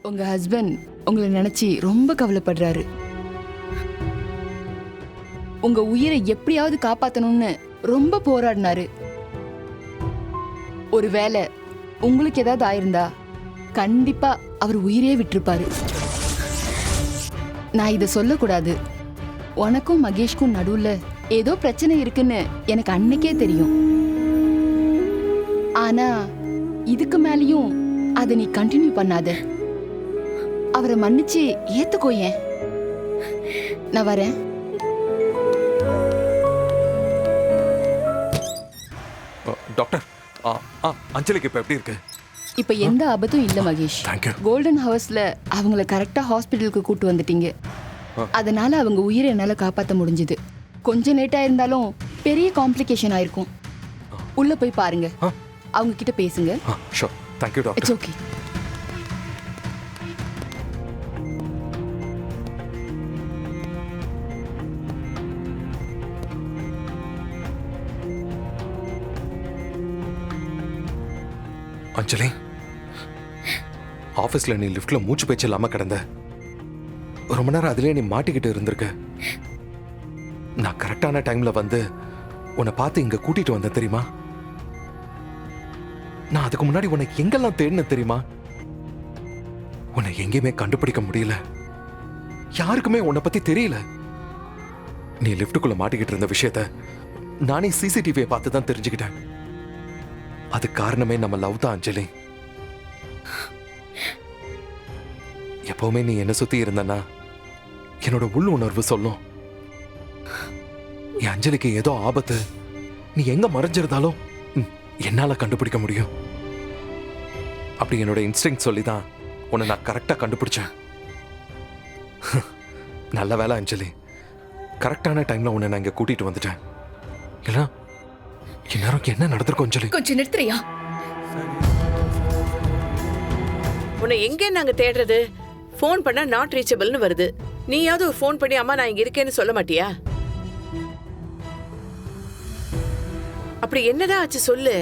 உங்க ஹஸ்பண்ட் உங்களை நினைச்சு ரொம்ப கவலைப்படுறாரு. உங்க உயிரை எப்படியாவது காப்பாத்தணும்னு ரொம்ப போராடினாரு. ஒருவேளை உங்களுக்கு ஏதாவது ஆயிருந்தா கண்டிப்பா அவர் உயிரே விட்டிருப்பாரு. நான் இதை சொல்லக்கூடாது. உனக்கும் மகேஷ்க்கும் நடுவுல ஏதோ பிரச்சனை இருக்குன்னு எனக்கு அன்னைக்கே தெரியும். ஆனா இதுக்கு மேலயும் அதை நீ கண்டினியூ பண்ணாத. அவரை மன்னிச்சு ஏத்துக்கோ. ஏன் நான் வரேன். டாக்டர், அஞ்சலிக்கு இப்ப எப்படி இருக்கு? இப்ப எந்த ஆபத்தும் இல்ல மகேஷ். கோல்டன் ஹவர்ஸ்ல அவங்கள கரெக்டா ஹாஸ்பிட்டலுக்கு கூட்டு வந்துட்டீங்க. அதனால அவங்க உயிரை என்னால காப்பாற்ற முடிஞ்சது. கொஞ்சம் லேட்டா இருந்தாலும் பெரிய காம்ப்ளிகேஷன் ஆயிருக்கும். உள்ள போய் பாருங்க, அவங்க கிட்ட பேசுங்க. Sure. Thank you doctor. It's okay. Anjali, ஆபீஸ்ல நீ லிஃப்ட்ல மூச்சு பேச்சு இல்லாம கிடந்த. ரொம்ப நேரம் அதிலே நீ மாட்டிக்கிட்டு இருந்திருக்க. நான் கரெக்டான டைம்ல வந்து உன்னை பார்த்து இங்க கூட்டிட்டு வந்தேன் தெரியுமா? நான் அதுக்கு முன்னாடி உன்னை எங்கெல்லாம் தேடின தெரியுமா? உன்னை எங்கேயுமே கண்டுபிடிக்க முடியல. யாருக்குமே உன்னை பத்தி தெரியல. நீ லிஃப்ட்டுக்குள்ள மாட்டிக்கிட்டு இருந்த விஷயத்த நானே சிசிடிவியை பார்த்து தான் தெரிஞ்சுக்கிட்டேன். அது காரணமே நம்ம லவ் தான் அஞ்சலி. எப்பவுமே நீ என்ன சுத்தி இருந்தனா என்னோட உள் உணர்வு சொல்லும், என் அஞ்சலிக்கு ஏதோ ஆபத்து. நீ எங்க மறைஞ்சிருந்தாலும் என்னால கண்டுபிடிக்க முடியும். அப்படி என்னோட இன்ஸ்டிங்க்ட் சொல்லிதான் உன்னை நான் கரெக்டா கண்டுபிடிச்சேன். நல்ல வேலை அஞ்சலி, கரெக்டான டைம்ல உன்னை நான் இங்க கூட்டிட்டு வந்துட்டேன். இல்ல இந்நேரம் என்ன நடந்திருக்கும் அஞ்சலி? கொஞ்சம் நிறுத்துறியா? உன்னை எங்க நாங்க தேடுறது? போன் பண்ணா நாட் ரீச்சபிள்னு வருது. நீயாவது ஒரு போன் பண்ணி அம்மா நான் இங்க இருக்கேன்னு சொல்ல மாட்டியா? அப்படி என்னதான் ஆச்சு சொல்லு.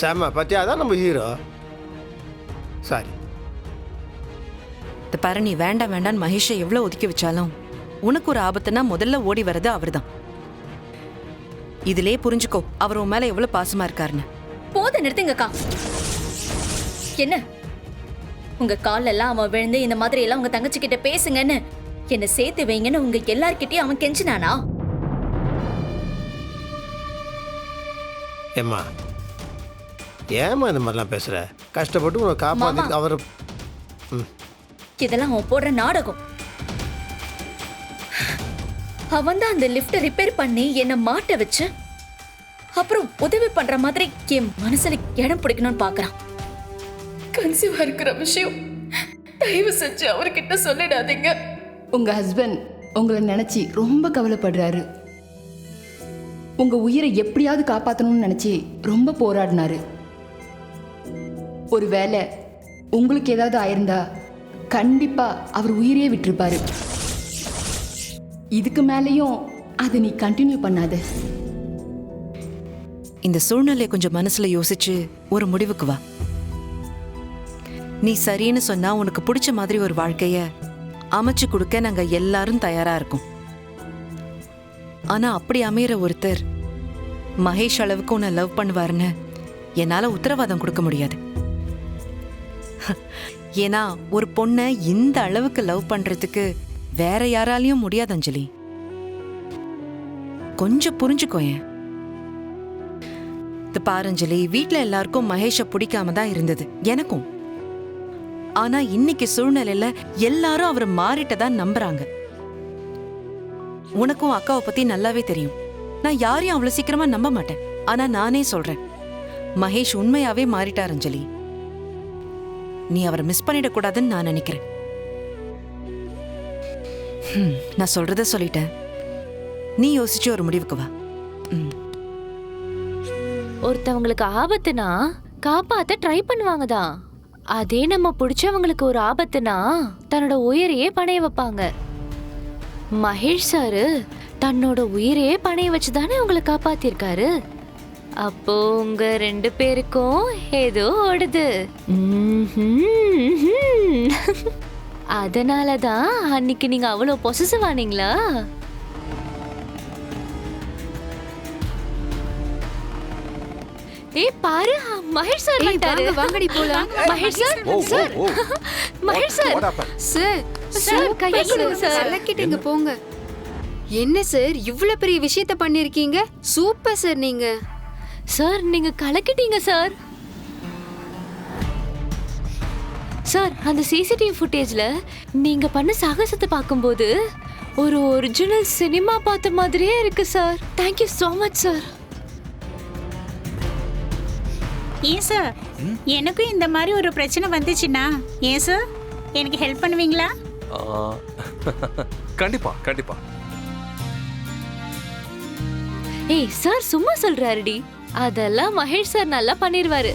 சாமா பத்தியா தான் நம்ம ஹீரோ. சாரி. இந்த பாரு, நீ வேண்டாம் வேண்டான்னு மகேஷை எவ்வளவு ஒதுக்கி வச்சாலும் உனக்கு ஒரு ஆபத்துனா முதல்ல ஓடி வர்றது அவர்தான். இதிலே புரிஞ்சுக்கோ அவர் உன் மேல எவ்வளவு பாசமா இருக்காருன்னு. போத நிறுத்துங்கக்கா. என்ன உங்க கால்ல எல்லாம் அவன் விழுந்து இந்த மாதிரி எல்லாம் உங்க தங்கச்சி கிட்ட பேசுங்கன்னு என்ன சேர்த்து வைங்கன்னு உங்க எல்லார்கிட்டயும் அவன் கெஞ்சினானா? ஏம்மா ஏமா இந்த மாதிரிலாம் பேசுற? கஷ்டப்பட்டு உன்னை காப்பாத்தி அவர் இதெல்லாம் அவன் போடுற நாடகம். அவன் தான் அந்த லிஃப்ட் ரிப்பேர் பண்ணி என்ன மாட்ட வச்சு அப்புறம் உதவி பண்ற மாதிரி என் மனசுல இடம் பிடிக்கணும்னு பாக்குறான். கன்சீவா இருக்கிற விஷயம் தயவு செஞ்சு அவர்கிட்ட சொல்லிடாதீங்க. உங்க ஹஸ்பண்ட் உங்களை நினைச்சு ரொம்ப கவலைப்படுறாரு. உங்க உயிரை எப்படியாவது காப்பாத்தணும்னு நினைச்சு ரொம்ப போராடினாரு. ஒருவேளை உங்களுக்கு ஏதாவது ஆயிருந்தா கண்டிப்பா அவர் உயிரே விட்டிருப்பாரு. இதுக்கு மேலயும் அதை நீ கண்டினியூ பண்ணாத. இந்த சூழ்நிலையை கொஞ்சம் மனசுல யோசிச்சு ஒரு முடிவுக்கு வா. நீ சரின்னு சொன்னா உனக்கு பிடிச்ச மாதிரி ஒரு வாழ்க்கைய அமைச்சு கொடுக்க நாங்க எல்லாரும் தயாரா இருக்கோம். ஆனா அப்படி அமையிற ஒருத்தர் மகேஷ் அளவுக்கு உன்னை லவ் பண்ணுவாருன்னு என்னால உத்தரவாதம் கொடுக்க முடியாது. ஏன்னா ஒரு பொண்ணை இந்த அளவுக்கு லவ் பண்றதுக்கு வேற யாராலையும் முடியாது அஞ்சலி. கொஞ்சம் புரிஞ்சுக்கோயேன். பாரு அஞ்சலி, வீட்ல எல்லாருக்கும் மகேஷ பிடிக்காம தான் இருந்தது, எனக்கும். ஆனா இன்னைக்கு சூழ்நிலையில எல்லாரும் அவர் மாறிட்டதா நம்புறாங்க. உனக்கும் அக்காவை பத்தி நல்லாவே தெரியும். நான் யாரையும் அவ்வளவு சீக்கிரமா நம்ப மாட்டேன். ஆனா நானே சொல்றேன், மகேஷ் உண்மையாவே மாறிட்டார் அஞ்சலி. நீ அவரை மிஸ் பண்ணிடக்கூடாதுன்னு நான் நினைக்கிறேன். நான் சொல்றத சொல்லிட்டேன், நீ யோசிச்சு ஒரு முடிவுக்கு வா. ஒருத்தவங்களுக்கு ஆபத்துனா காப்பாத்த ட்ரை பண்ணுவாங்க தான். அதே நம்ம பிடிச்சவங்களுக்கு ஒரு ஆபத்துனா தன்னோட உயிரையே பணைய வைப்பாங்க. மகேஷ் சாரு தன்னோட உயிரையே பணைய வச்சுதானே உங்களை காப்பாத்திருக்காரு. அப்போ உங்க 2 பேருக்கும் ஏதோ ஓடுது. அதனாலதான் அன்னைக்கு நீங்க அவ்வளவு பொசசிவ் ஆனீங்களா? ஏய் பாரு, மகேஷ் சார் வந்துட்டாரு. வாங்கடி போலாம். மகேஷ் சார், ஓ சார், ஓ மகேஷ் சார், சார் சார் கையை கொடுங்க சார். கலக்கிட்டீங்க போங்க. என்ன சார் இவ்ளோ பெரிய விஷயத்த பண்ணிருக்கீங்க? சூப்பர் சார் நீங்க. சார் நீங்க கலக்கிட்டீங்க சார். சார் அந்த சிசிடிவி ஃபுட்டேஜ்ல நீங்க பண்ண சாகசத்தை பார்க்கும்போது ஒரு ஒரிஜினல் சினிமா பார்த்த மாதிரியே இருக்கு sir. Thank you so much sir. ஏன் சார், எனக்கும் இந்த மாதிரி ஒரு பிரச்சனை வந்துச்சுன்னா ஏன் சார் எனக்கு ஹெல்ப் பண்ணுவீங்களா? கண்டிப்பா கண்டிப்பா. ஏய் சார் சும்மா சொல்றாருடி. அதெல்லாம் மகேஷ் சார் நல்லா பண்ணிருவாரு.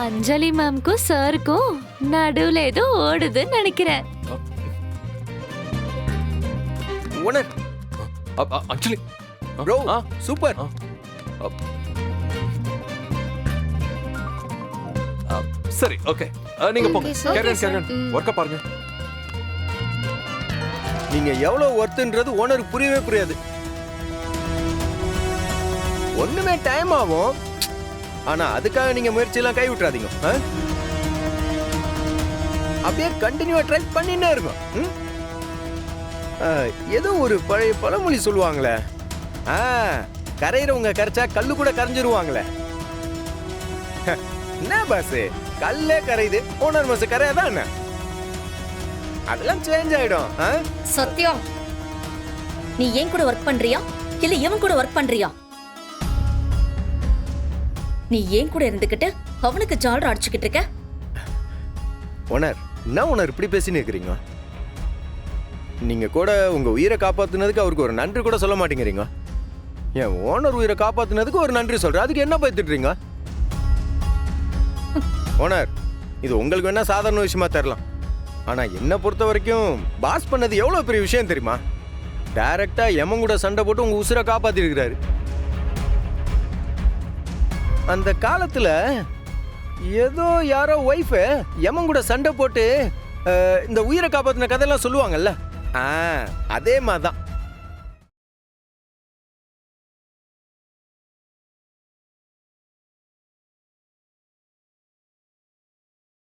அஞ்சலி மேம்க்கும் சாருக்கும் நடுவுல ஏதோ ஓடுதுன்னு நினைக்கிறேன். ஓனர் அஞ்சலி ப்ரோ சூப்பர். சரி ஓகே, நீங்க போங்க. Okay, sir. கேரன் Okay, sir. கேரன் ஒர்க்க பாருங்க. நீங்க எவ்வளவு ஒர்த்துன்றது ஓனருக்கு புரியவே புரியாது. ஒண்ணுமே டைம் ஆகும், ஆனா அதுக்காக நீங்க முயற்சி எல்லாம் கை விட்டுறாதீங்க. அப்படியே கண்டினியூவா ட்ரை பண்ணினே இருக்கும். ஏதோ ஒரு பழைய பழமொழி சொல்லுவாங்களே, கரையிறவங்க கரைச்சா கல்லு கூட கரைஞ்சிருவாங்களே. என்ன பாஸ், கல்லே கரையுது, ஓனர் மனசு கரையாதான் என்ன? அதெல்லாம் சேஞ்ச் ஆயிடும். சத்யம், நீ ஏன் கூட ஒர்க் பண்றியா இல்ல இவன் கூட ஒர்க் பண்றியா? நீ ஏன் கூட இருந்துகிட்டு அவனுக்கு ஜாலர் அடிச்சுக்கிட்டு இருக்க? ஓனர் என்ன ஓனர் இப்படி பேசின்னு இருக்கிறீங்க? நீங்க கூட உங்க உயிரை காப்பாத்துனதுக்கு அவருக்கு ஒரு நன்றி கூட சொல்ல மாட்டேங்கிறீங்க. என் ஓனர் உயிரை காப்பாத்துனதுக்கு ஒரு நன்றி சொல்ற, அதுக்கு என்ன பயத்துட்றீங்க? ஓனர் இது உங்களுக்கு வேணா சாதாரண விஷயமா தரலாம், ஆனா என்ன பொறுத்த வரைக்கும் பாஸ் பண்ணது எவ்வளவு பெரிய விஷயம் தெரியுமா? டைரக்டா எமன் கூட சண்டை போட்டு உங்க உசுரை காப்பாத்தி இருக்கிறாரு. அந்த காலத்துல ஏதோ யாரோ ஒய்ஃப் எமன் கூட சண்டை போட்டு இந்த உயிரை காப்பாத்தின கதையெல்லாம் சொல்லுவாங்கல்ல, அதே மாதிரிதான்